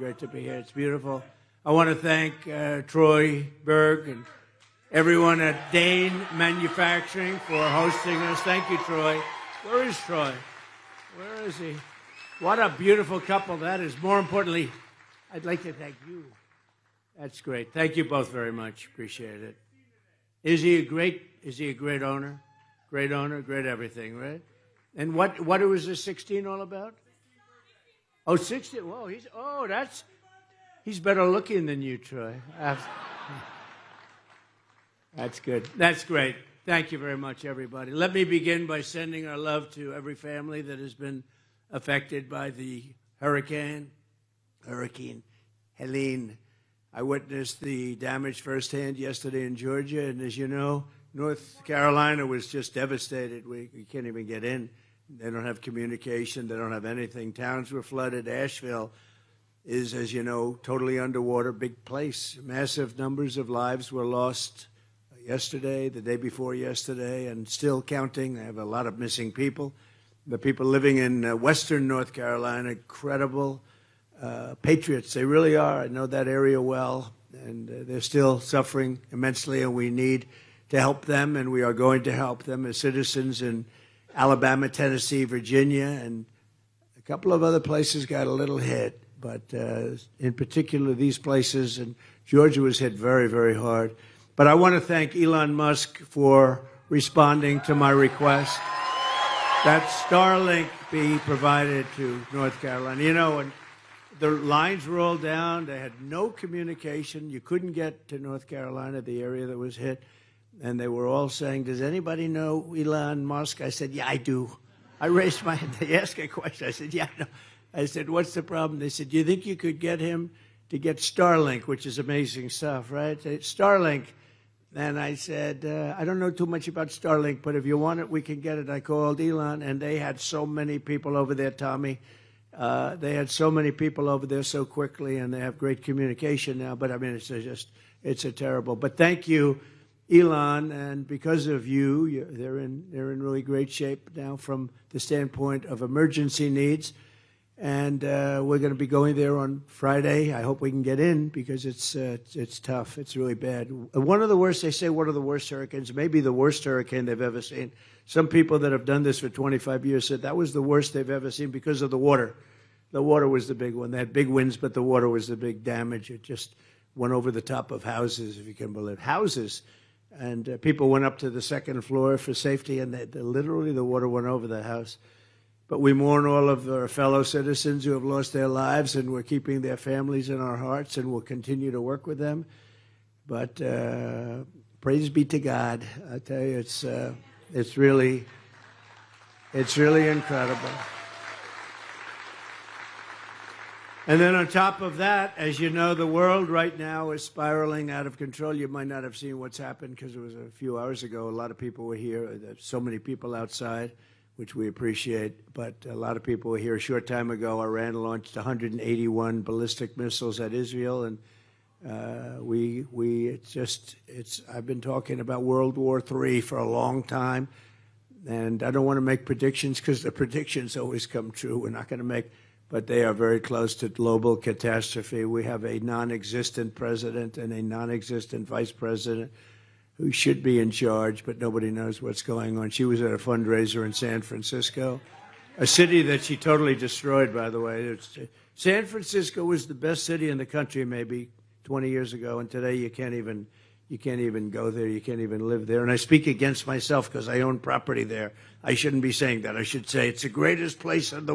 great to be here. It's beautiful. I want to thank Troy Berg and everyone at Dane Manufacturing for hosting us. Thank you, Troy. Where is Troy? Where is he? What a beautiful couple that is. More importantly, I'd like to thank you. That's great. Thank you both very much. Appreciate it. Is he a great owner? Great owner, great everything, right? And what was the 16 all about? Oh, 16. Whoa, he's better looking than you, Troy. That's good. That's great. Thank you very much, everybody. Let me begin by sending our love to every family that has been affected by the Hurricane Helene. I witnessed the damage firsthand yesterday in Georgia, and as you know, North Carolina was just devastated. We can't even get in. They don't have communication. They don't have anything. Towns were flooded. Asheville is, as you know, totally underwater, big place. Massive numbers of lives were lost yesterday, the day before yesterday, and still counting. They have a lot of missing people. The people living in western North Carolina, incredible patriots. They really are. I know that area well, and they're still suffering immensely, and we need to help them, and we are going to help them as citizens in Alabama, Tennessee, Virginia, and a couple of other places got a little hit, but in particular these places, and Georgia was hit very, very hard. But I want to thank Elon Musk for responding to my request that Starlink be provided to North Carolina. You know, and the lines were all down. They had no communication. You couldn't get to North Carolina, the area that was hit. And they were all saying, does anybody know Elon Musk? I said, yeah, I do. I raised my hand. They asked a question. I said, yeah, I know. I said, what's the problem? They said, do you think you could get him to get Starlink, which is amazing stuff, right? Starlink. And I said, I don't know too much about Starlink, but if you want it, we can get it. I called Elon, and they had so many people over there, Tommy. They had so many people over there so quickly, and they have great communication now. But, I mean, it's a terrible. But thank you, Elon, and because of you, they're in really great shape now from the standpoint of emergency needs. And we're going to be going there on Friday. I hope we can get in because it's tough. It's really bad. One of the worst, they say, one of the worst hurricanes, maybe the worst hurricane they've ever seen. Some people that have done this for 25 years said that was the worst they've ever seen because of the water. The water was the big one. They had big winds, but the water was the big damage. It just went over the top of houses, if you can believe. Houses. And people went up to the second floor for safety, and literally the water went over the house. But we mourn all of our fellow citizens who have lost their lives, and we're keeping their families in our hearts, and we'll continue to work with them. But praise be to God. I tell you, it's really incredible. And then on top of that, as you know, the world right now is spiraling out of control. You might not have seen what's happened because it was a few hours ago. A lot of people were here. There's so many people outside, which we appreciate. But a lot of people were here a short time ago. Iran launched 181 ballistic missiles at Israel. And I've been talking about World War III for a long time. And I don't want to make predictions because the predictions always come true. We're not going to make... But they are very close to global catastrophe. We have a non-existent president and a non-existent vice president who should be in charge, but nobody knows what's going on. She was at a fundraiser in San Francisco, a city that she totally destroyed, by the way. San Francisco was the best city in the country maybe 20 years ago, and today you can't even go there. You can't even live there. And I speak against myself because I own property there. I shouldn't be saying that. I should say it's the greatest place in the